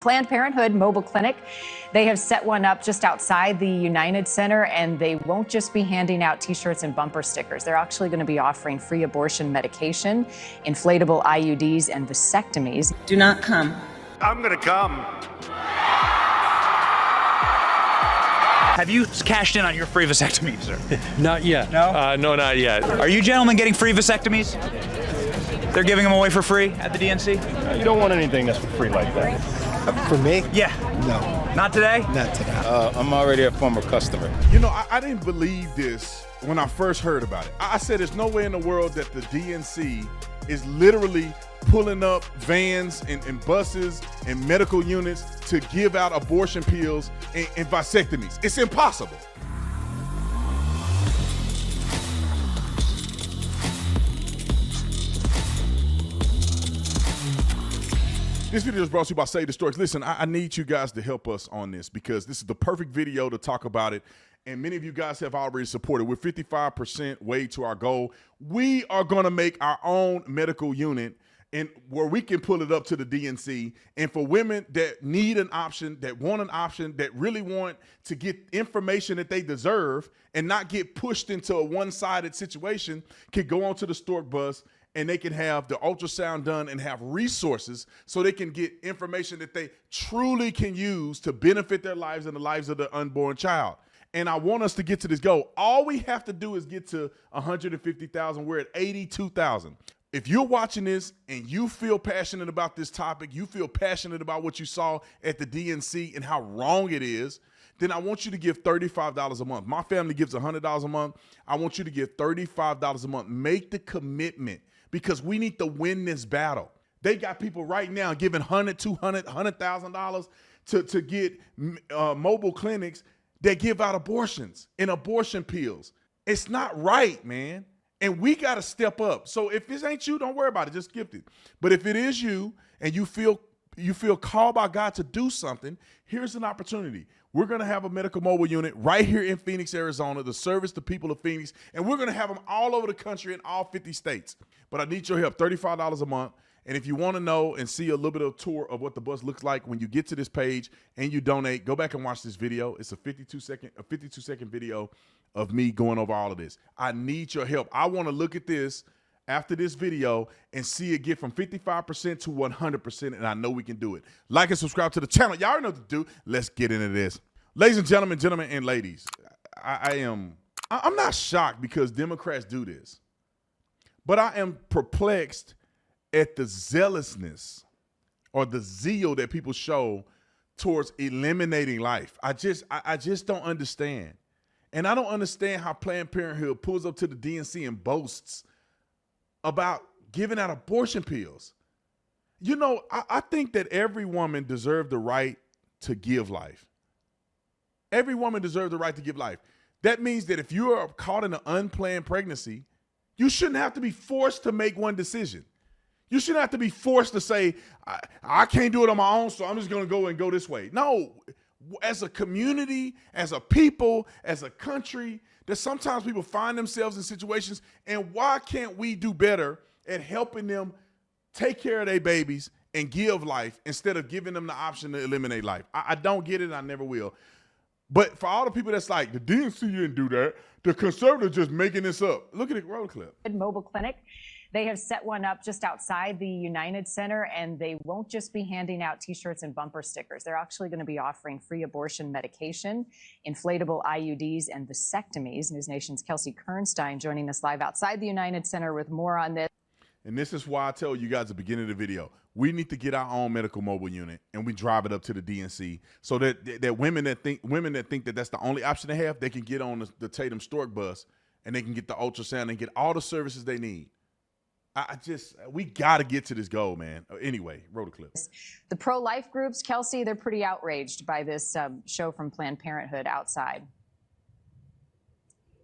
Planned Parenthood mobile clinic. They have set one up just outside the United Center, and they won't just be handing out T-shirts and bumper stickers. They're actually going to be offering free abortion medication, inflatable IUDs, and vasectomies. Do not come. I'm going to come. Have you cashed in on your free vasectomy, sir? Not yet. No? No, not yet. Are you gentlemen getting free vasectomies? They're giving them away for free at the DNC? You don't want anything that's for free like that. For me? Yeah. No. Not today? Not today. I'm already a former customer. You know, I didn't believe this when I first heard about it. I said there's no way in the world that the DNC is literally pulling up vans and buses and medical units to give out abortion pills and vasectomies. It's impossible. This video is brought to you by Save the Storks. Listen, I need you guys to help us on this because this is the perfect video to talk about it. And many of you guys have already supported. We're 55% way to our goal. We are going to make our own medical unit and where we can pull it up to the DNC. And for women that need an option, that want an option, that really want to get information that they deserve and not get pushed into a one-sided situation, can go onto the Stork bus and they can have the ultrasound done and have resources so they can get information that they truly can use to benefit their lives and the lives of the unborn child. And I want us to get to this goal. All we have to do is get to 150,000. We're at 82,000. If you're watching this and you feel passionate about this topic, you feel passionate about what you saw at the DNC and how wrong it is, then I want you to give $35 a month. My family gives $100 a month. I want you to give $35 a month. Make the commitment because we need to win this battle. They got people right now giving $100, $200, $100,000 to get mobile clinics that give out abortions and abortion pills. It's not right, man. And we got to step up. So if this ain't you, don't worry about it. Just gift it. But if it is you and you feel called by God to do something, here's an opportunity. We're going to have a medical mobile unit right here in Phoenix, Arizona, to service the people of Phoenix. And we're going to have them all over the country in all 50 states. But I need your help, $35 a month. And if you want to know and see a little bit of a tour of what the bus looks like when you get to this page and you donate, go back and watch this video. It's a 52-second video of me going over all of this. I need your help. I want to look at this after this video and see it get from 55% to 100%, and I know we can do it. Like and subscribe to the channel. Y'all already know what to do. Let's get into this. Ladies and gentlemen, and ladies, I'm not shocked because Democrats do this, but I am perplexed at the zealousness or the zeal that people show towards eliminating life. I just don't understand. And I don't understand how Planned Parenthood pulls up to the DNC and boasts about giving out abortion pills. You know, I think that every woman deserves the right to give life. Every woman deserves the right to give life. That means that if you are caught in an unplanned pregnancy, you shouldn't have to be forced to make one decision. You shouldn't have to be forced to say, I can't do it on my own, so I'm just going to go this way. No, as a community, as a people, as a country, that sometimes people find themselves in situations, and why can't we do better at helping them take care of their babies and give life instead of giving them the option to eliminate life? I don't get it, and I never will. But for all the people that's like, the DNC didn't do that, the conservatives just making this up. Look at the road clip. Mobile clinic. They have set one up just outside the United Center, and they won't just be handing out T-shirts and bumper stickers. They're actually going to be offering free abortion medication, inflatable IUDs, and vasectomies. News Nation's Kelsey Kernstein joining us live outside the United Center with more on this. And this is why I tell you guys at the beginning of the video, we need to get our own medical mobile unit and we drive it up to the DNC so that women that think that that's the only option they have, they can get on the Tatum Stork bus and they can get the ultrasound and get all the services they need. We got to get to this goal, man. Anyway, roll the clip. The pro-life groups, Kelsey, they're pretty outraged by this show from Planned Parenthood outside.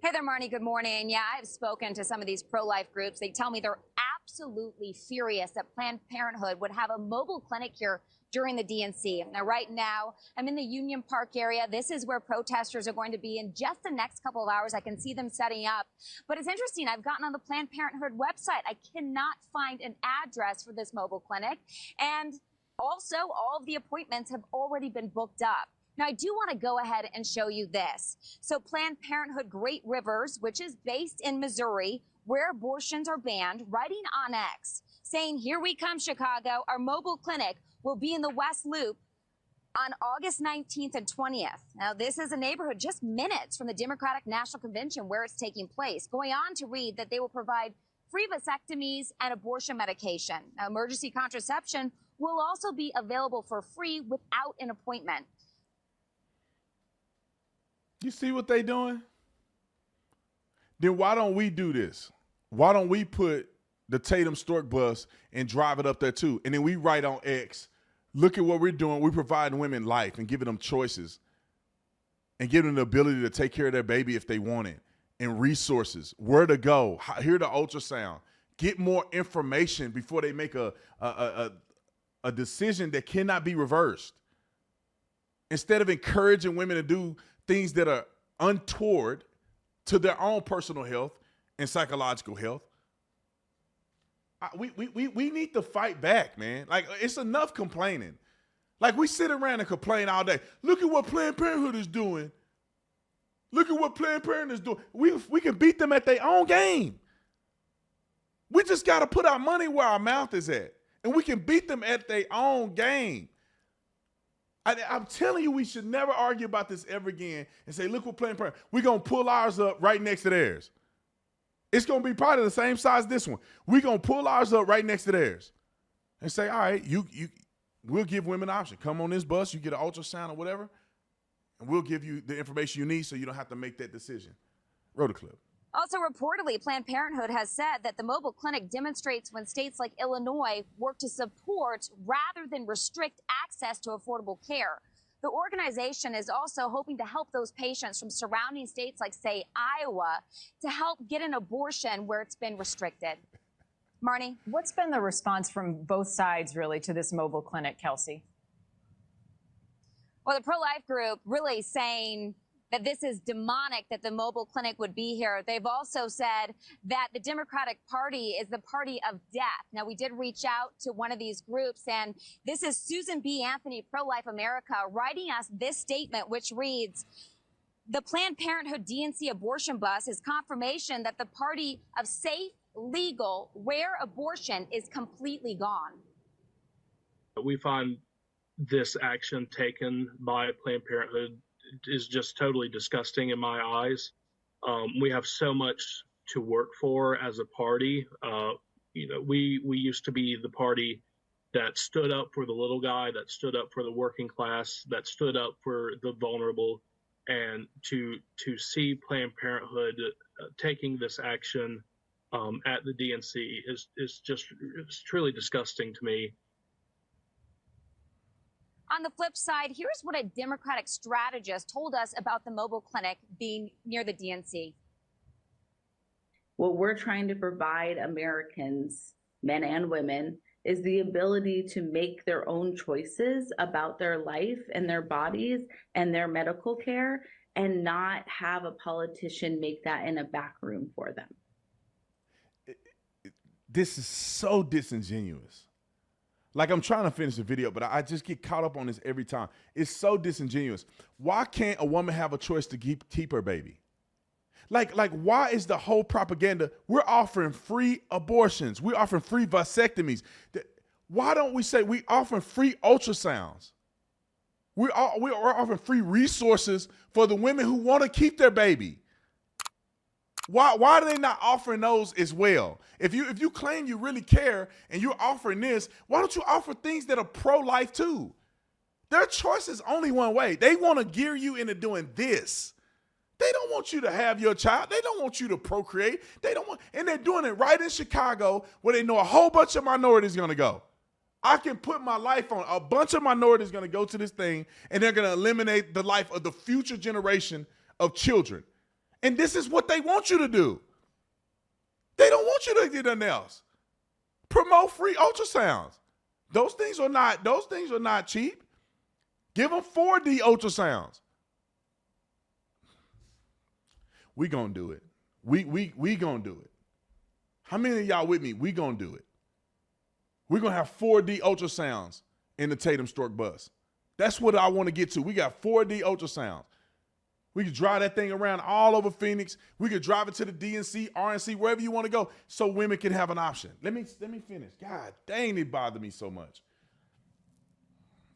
Hey there, Marnie. Good morning. Yeah, I've spoken to some of these pro-life groups. They tell me they're absolutely furious that Planned Parenthood would have a mobile clinic here during the DNC. Now, right now, I'm in the Union Park area. This is where protesters are going to be in just the next couple of hours. I can see them setting up. But it's interesting. I've gotten on the Planned Parenthood website. I cannot find an address for this mobile clinic. And Also, all of the appointments have already been booked up. Now, I do want to go ahead and show you this. So Planned Parenthood Great Rivers, which is based in Missouri, where abortions are banned, writing on X, saying, "Here we come, Chicago. Our mobile clinic will be in the West Loop on August 19th and 20th. Now, this is a neighborhood just minutes from the Democratic National Convention where it's taking place. Going on to read that they will provide free vasectomies and abortion medication. Now, emergency contraception will also be available for free without an appointment. You see what they doing? Then why don't we do this? Why don't we put the Tatum Stork bus and drive it up there too? And then we write on X, look at what we're doing. We're providing women life and giving them choices and giving them the ability to take care of their baby if they want it, and resources, where to go, hear the ultrasound, get more information before they make a decision that cannot be reversed. Instead of encouraging women to do things that are untoward to their own personal health and psychological health, we need to fight back, man. Like, it's enough complaining. Like, we sit around and complain all day. Look at what Planned Parenthood is doing. Look at what Planned Parenthood is doing. We can beat them at their own game. We just got to put our money where our mouth is at, and we can beat them at their own game. I'm telling you, we should never argue about this ever again and say, look what Planned Parenthood. We're going to pull ours up right next to theirs. It's going to be probably the same size as this one. We're going to pull ours up right next to theirs and say, all right, we'll give women an option. Come on this bus, you get an ultrasound or whatever, and we'll give you the information you need so you don't have to make that decision. Roll the clip. Also, reportedly, Planned Parenthood has said that the mobile clinic demonstrates when states like Illinois work to support rather than restrict access to affordable care. The organization is also hoping to help those patients from surrounding states like, say, Iowa, to help get an abortion where it's been restricted. Marnie? What's been the response from both sides, really, to this mobile clinic, Kelsey? Well, the pro-life group really saying that this is demonic that the mobile clinic would be here. They've also said that the Democratic Party is the party of death. Now, we did reach out to one of these groups, and this is Susan B. Anthony, Pro-Life America, writing us this statement, which reads, "The Planned Parenthood DNC abortion bus is confirmation that the party of safe, legal, where abortion is completely gone." We find this action taken by Planned Parenthood is just totally disgusting in my eyes. We have so much to work for as a party. We used to be the party that stood up for the little guy, that stood up for the working class, that stood up for the vulnerable, and to see Planned Parenthood taking this action at the DNC is just, it's truly disgusting to me. On the flip side, here's what a Democratic strategist told us about the mobile clinic being near the DNC. What we're trying to provide Americans, men and women, is the ability to make their own choices about their life and their bodies and their medical care, and not have a politician make that in a back room for them. This is so disingenuous. Like, I'm trying to finish the video, but I just get caught up on this every time. It's so disingenuous. Why can't a woman have a choice to keep her baby? Like, why is the whole propaganda? We're offering free abortions. We're offering free vasectomies. Why don't we say we offering free ultrasounds? We're offering free resources for the women who want to keep their baby. Why are they not offering those as well? If you claim you really care and you're offering this, why don't you offer things that are pro-life too? Their choice is only one way. They want to gear you into doing this. They don't want you to have your child. They don't want you to procreate. And they're doing it right in Chicago, where they know a whole bunch of minorities are going to go. I can put my life on a bunch of minorities going to go to this thing, and they're going to eliminate the life of the future generation of children. And this is what they want you to do. They don't want you to do nothing else. Promote free ultrasounds. Those things are not cheap. Give them 4D ultrasounds. We gonna do it. We gonna do it. How many of y'all with me? We gonna do it. We're gonna have 4D ultrasounds in the Tatum Stork bus. That's what I want to get to. We got 4D ultrasounds. We could drive that thing around all over Phoenix. We could drive it to the DNC, RNC, wherever you want to go, so women can have an option. Let me finish. God dang, it bothered me so much.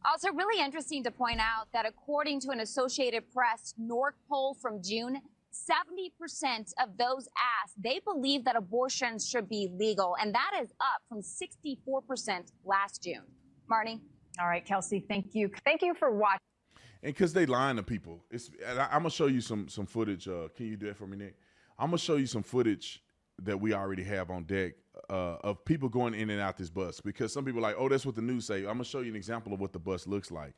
Also, really interesting to point out that according to an Associated Press North poll from June, 70% of those asked, they believe that abortions should be legal, and that is up from 64% last June. Marnie? All right, Kelsey, thank you. Thank you for watching. And because they lying to people. I'm going to show you some footage. Can you do that for me, Nick? I'm going to show you some footage that we already have on deck of people going in and out this bus, because some people are like, oh, that's what the news say. I'm going to show you an example of what the bus looks like.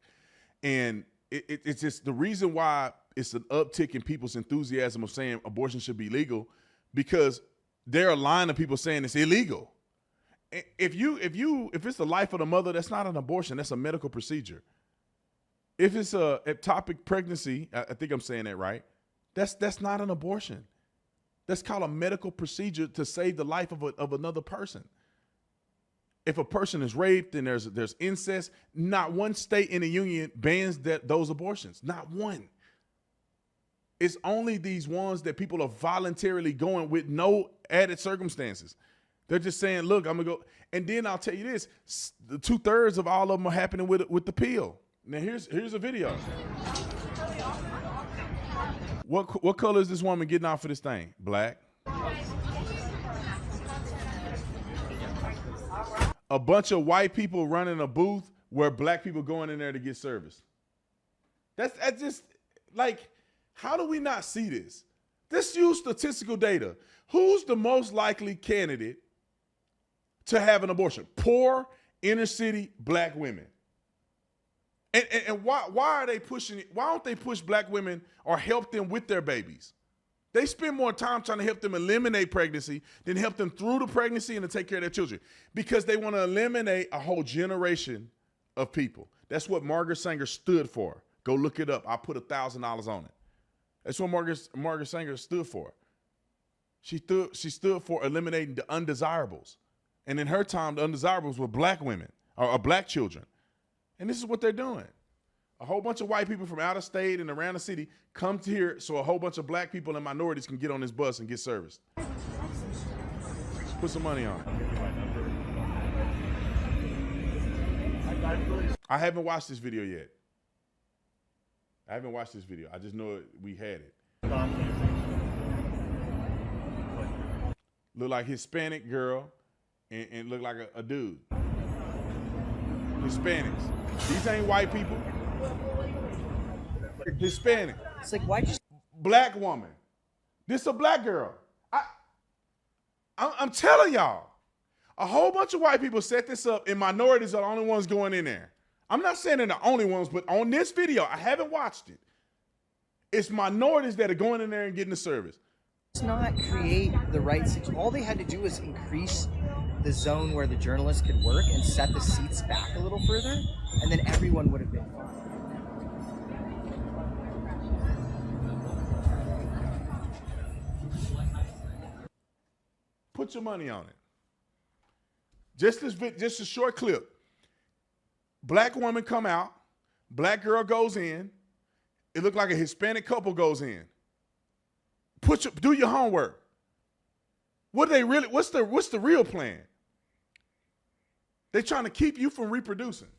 And it's just the reason why it's an uptick in people's enthusiasm of saying abortion should be legal, because there are lying to people saying it's illegal. If it's the life of the mother, that's not an abortion. That's a medical procedure. If it's a ectopic pregnancy, I think I'm saying that right, that's not an abortion. That's called a medical procedure to save the life of another person. If a person is raped and there's incest, not one state in the union bans those abortions. Not one. It's only these ones that people are voluntarily going with no added circumstances. They're just saying, look, I'm going to go. And then I'll tell you this, 2/3 of all of them are happening with the pill. Now, here's a video. What color is this woman getting off of this thing? Black. A bunch of white people running a booth where black people going in there to get service. That's just, like, how do we not see this? Let's use statistical data. Who's the most likely candidate to have an abortion? Poor, inner city, black women. And why are they pushing it? Why don't they push black women or help them with their babies? They spend more time trying to help them eliminate pregnancy than help them through the pregnancy and to take care of their children, because they want to eliminate a whole generation of people. That's what Margaret Sanger stood for. Go look it up. I put $1,000 on it. That's what Margaret Sanger stood for. She stood for eliminating the undesirables. And in her time, the undesirables were black women or black children. And this is what they're doing. A whole bunch of white people from out of state and around the city come to here so a whole bunch of black people and minorities can get on this bus and get serviced. Put some money on it. I haven't watched this video yet. I just know we had it. Look like Hispanic girl and look like a dude. Hispanics. These ain't white people. Hispanic. It's like, why'd you? Black woman. This a black girl. I'm telling y'all, a whole bunch of white people set this up, and minorities are the only ones going in there. I'm not saying they're the only ones, but on this video, I haven't watched it. It's minorities that are going in there and getting the service. Let's not create the right situation. All they had to do was increase the zone where the journalists could work and set the seats back a little further, and then everyone would have been fine. Put your money on it. Just a short clip. Black woman come out, black girl goes in. It looked like a Hispanic couple goes in. Do your homework. What's the real plan? They're trying to keep you from reproducing.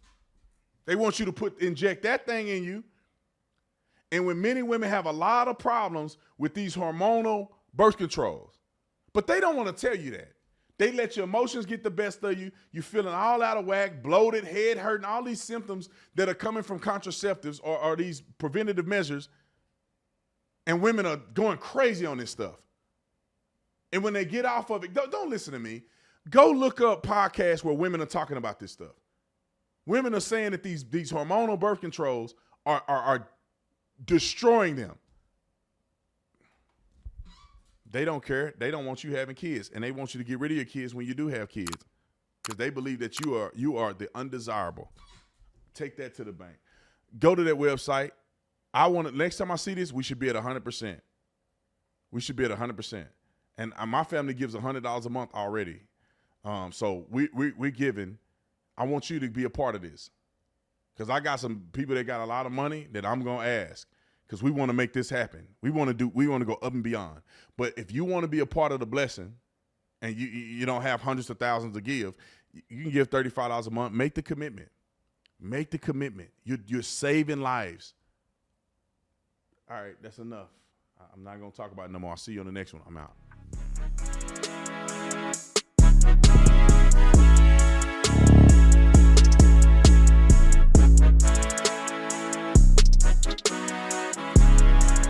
They want you to inject that thing in you. And when many women have a lot of problems with these hormonal birth controls, but they don't want to tell you that. They let your emotions get the best of you. You're feeling all out of whack, bloated, head hurting, all these symptoms that are coming from contraceptives or these preventative measures. And women are going crazy on this stuff. And when they get off of it, don't listen to me. Go look up podcasts where women are talking about this stuff. Women are saying that these hormonal birth controls are destroying them. They don't care. They don't want you having kids, and they want you to get rid of your kids when you do have kids, because they believe that you are the undesirable. Take that to the bank. Go to that website. Next time I see this, we should be at 100%. We should be at 100%. And my family gives $100 a month already. So we're giving. I want you to be a part of this. because I got some people that got a lot of money that I'm gonna ask, because we want to make this happen. We want to go up and beyond. But if you want to be a part of the blessing, and you don't have hundreds of thousands to give, you can give $35 a month. Make the commitment. Make the commitment. You're saving lives. All right, that's enough. I'm not gonna talk about it no more. I'll see you on the next one. I'm out.